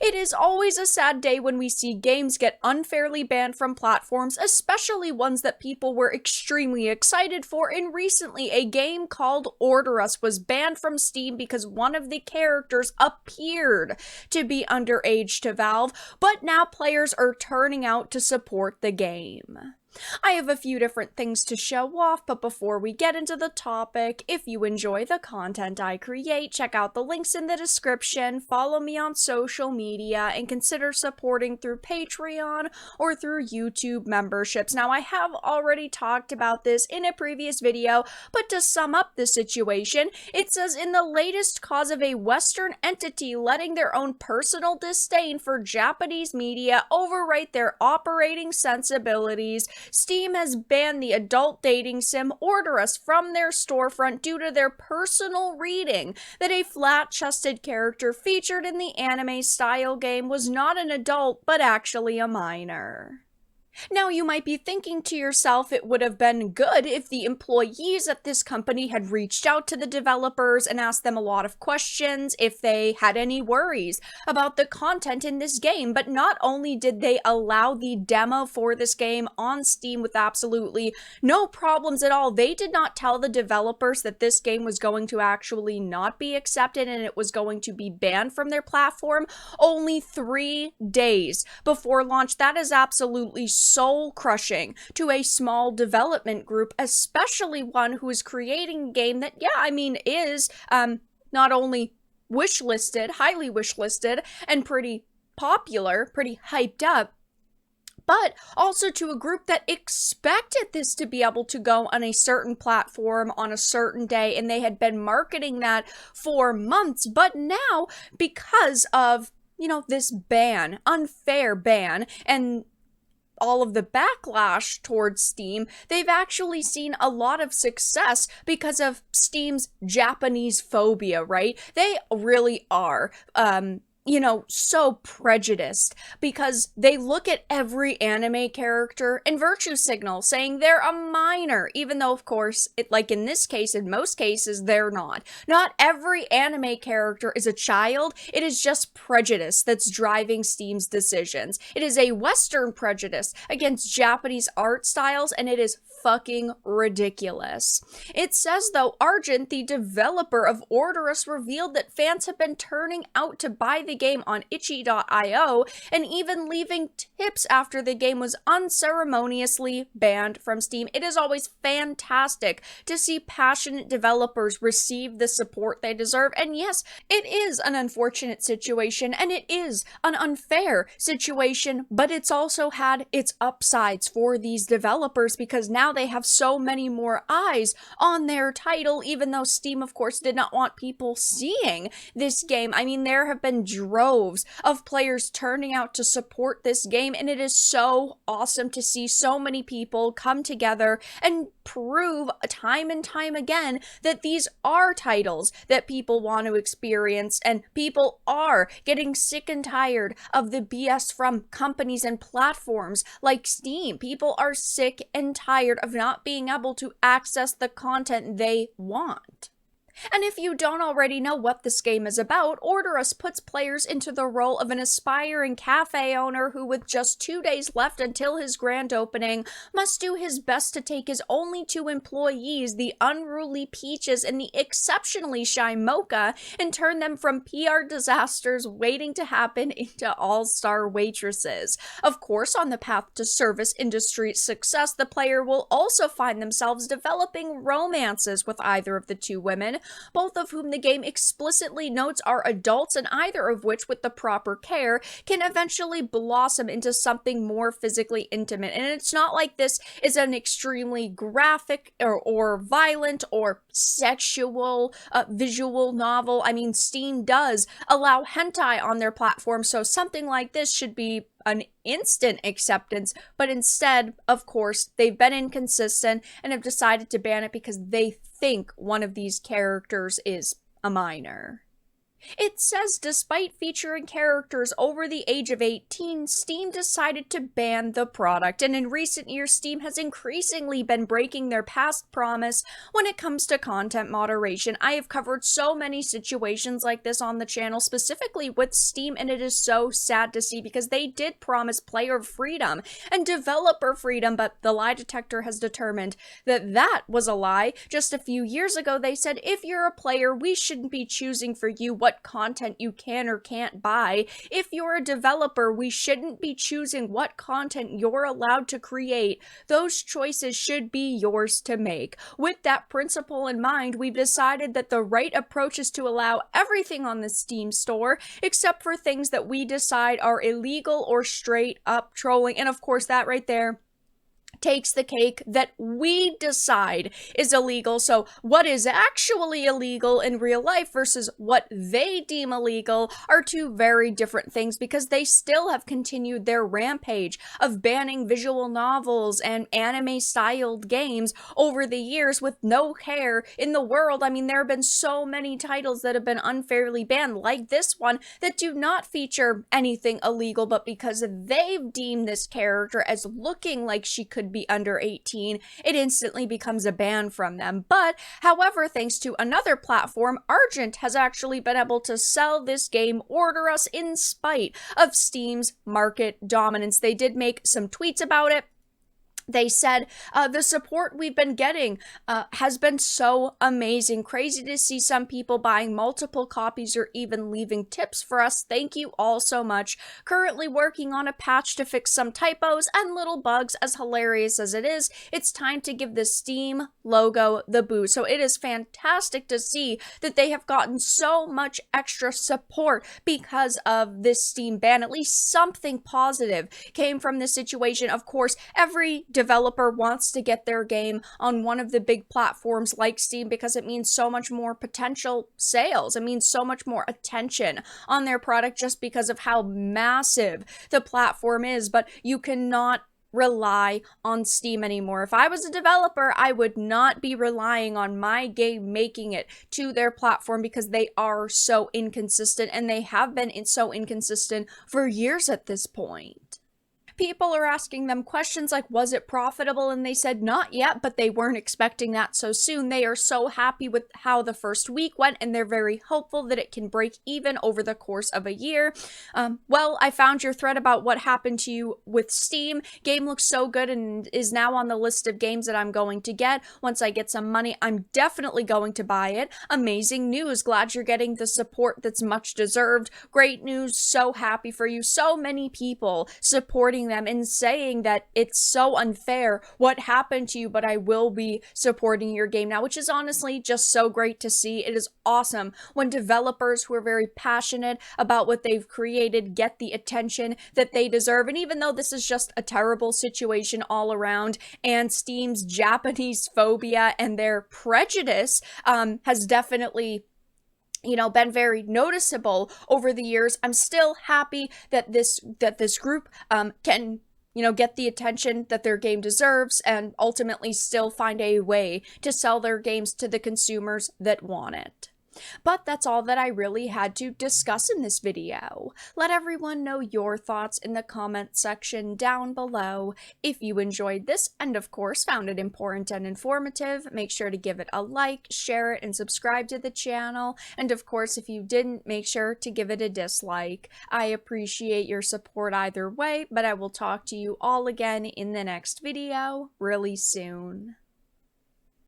It is always a sad day when we see games get unfairly banned from platforms, especially ones that people were extremely excited for, and recently a game called Order Us was banned from Steam because one of the characters appeared to be underage to Valve, but now players are turning out to support the game. I have a few different things to show off, but before we get into the topic, if you enjoy the content I create, check out the links in the description, follow me on social media, and consider supporting through Patreon or through YouTube memberships. Now, I have already talked about this in a previous video, but to sum up the situation, it says in the latest cause of a Western entity letting their own personal disdain for Japanese media overwrite their operating sensibilities, Steam has banned the adult dating sim Order Us from their storefront due to their personal reading that a flat-chested character featured in the anime-style game was not an adult but actually a minor. Now, you might be thinking to yourself it would have been good if the employees at this company had reached out to the developers and asked them a lot of questions if they had any worries about the content in this game, but not only did they allow the demo for this game on Steam with absolutely no problems at all, they did not tell the developers that this game was going to actually not be accepted and it was going to be banned from their platform only 3 days before launch. That is absolutely soul-crushing to a small development group, especially one who is creating a game that, is not only wishlisted, highly wishlisted, and pretty popular, pretty hyped up, but also to a group that expected this to be able to go on a certain platform on a certain day, and they had been marketing that for months. But now, because of, this ban, unfair ban, and all of the backlash towards Steam, they've actually seen a lot of success because of Steam's Japanese phobia, right? They really are, so prejudiced because they look at every anime character and virtue signal saying they're a minor, even though, of course, like in this case, in most cases, they're not. Not every anime character is a child. It is just prejudice that's driving Steam's decisions. It is a Western prejudice against Japanese art styles, and it is fucking ridiculous. It says, though, Argent, the developer of Order Us, revealed that fans have been turning out to buy the game on itchy.io and even leaving tips after the game was unceremoniously banned from Steam. It is always fantastic to see passionate developers receive the support they deserve. And yes, it is an unfortunate situation and it is an unfair situation, but it's also had its upsides for these developers because now they have so many more eyes on their title, even though Steam, of course, did not want people seeing this game. There have been droves of players turning out to support this game, and it is so awesome to see so many people come together and prove time and time again that these are titles that people want to experience, and people are getting sick and tired of the BS from companies and platforms like Steam. People are sick and tired of not being able to access the content they want. And if you don't already know what this game is about, Order Us puts players into the role of an aspiring cafe owner who, with just 2 days left until his grand opening, must do his best to take his only 2 employees, the unruly Peaches and the exceptionally shy Mocha, and turn them from PR disasters waiting to happen into all-star waitresses. Of course, on the path to service industry success, the player will also find themselves developing romances with either of the 2 women, both of whom the game explicitly notes are adults, and either of which, with the proper care, can eventually blossom into something more physically intimate. And it's not like this is an extremely graphic or violent or sexual visual novel. Steam does allow hentai on their platform, so something like this should be an instant acceptance, but instead, of course, they've been inconsistent and have decided to ban it because they think one of these characters is a minor. It says despite featuring characters over the age of 18, Steam decided to ban the product, and in recent years, Steam has increasingly been breaking their past promise when it comes to content moderation. I have covered so many situations like this on the channel, specifically with Steam, and it is so sad to see because they did promise player freedom and developer freedom, but the lie detector has determined that that was a lie. Just a few years ago, they said, if you're a player, we shouldn't be choosing for you what content you can or can't buy. If you're a developer, we shouldn't be choosing what content you're allowed to create. Those choices should be yours to make. With that principle in mind, we've decided that the right approach is to allow everything on the Steam store, except for things that we decide are illegal or straight up trolling. And of course, that right there takes the cake that we decide is illegal. So what is actually illegal in real life versus what they deem illegal are two very different things, because they still have continued their rampage of banning visual novels and anime-styled games over the years with no care in the world. I mean, there have been so many titles that have been unfairly banned, like this one, that do not feature anything illegal, but because they've deemed this character as looking like she could be under 18, it instantly becomes a ban from them. But however, thanks to another platform, Argent has actually been able to sell this game Order Us in spite of Steam's market dominance. They did make some tweets about it. They said, the support we've been getting has been so amazing. Crazy to see some people buying multiple copies or even leaving tips for us. Thank you all so much. Currently working on a patch to fix some typos and little bugs. As hilarious as it is, it's time to give the Steam logo the boost. So it is fantastic to see that they have gotten so much extra support because of this Steam ban. At least something positive came from this situation. Of course, every developer wants to get their game on one of the big platforms like Steam because it means so much more potential sales. It means so much more attention on their product just because of how massive the platform is. But you cannot rely on Steam anymore. If I was a developer, I would not be relying on my game making it to their platform because they are so inconsistent, and they have been so inconsistent for years at this point. People are asking them questions like, was it profitable? And they said not yet, but they weren't expecting that so soon. They are so happy with how the first week went, and they're very hopeful that it can break even over the course of a year. Well, I found your thread about what happened to you with Steam. Game looks so good and is now on the list of games that I'm going to get. Once I get some money, I'm definitely going to buy it. Amazing news. Glad you're getting the support that's much deserved. Great news. So happy for you. So many people supporting them and saying that it's so unfair what happened to you, but I will be supporting your game now, which is honestly just so great to see. It is awesome when developers who are very passionate about what they've created get the attention that they deserve. And even though this is just a terrible situation all around, and Steam's Japanese phobia and their prejudice has definitely been very noticeable over the years, I'm still happy that this group can get the attention that their game deserves and ultimately still find a way to sell their games to the consumers that want it. But that's all that I really had to discuss in this video. Let everyone know your thoughts in the comment section down below. If you enjoyed this and of course found it important and informative, make sure to give it a like, share it, and subscribe to the channel. And of course, if you didn't, make sure to give it a dislike. I appreciate your support either way, but I will talk to you all again in the next video really soon.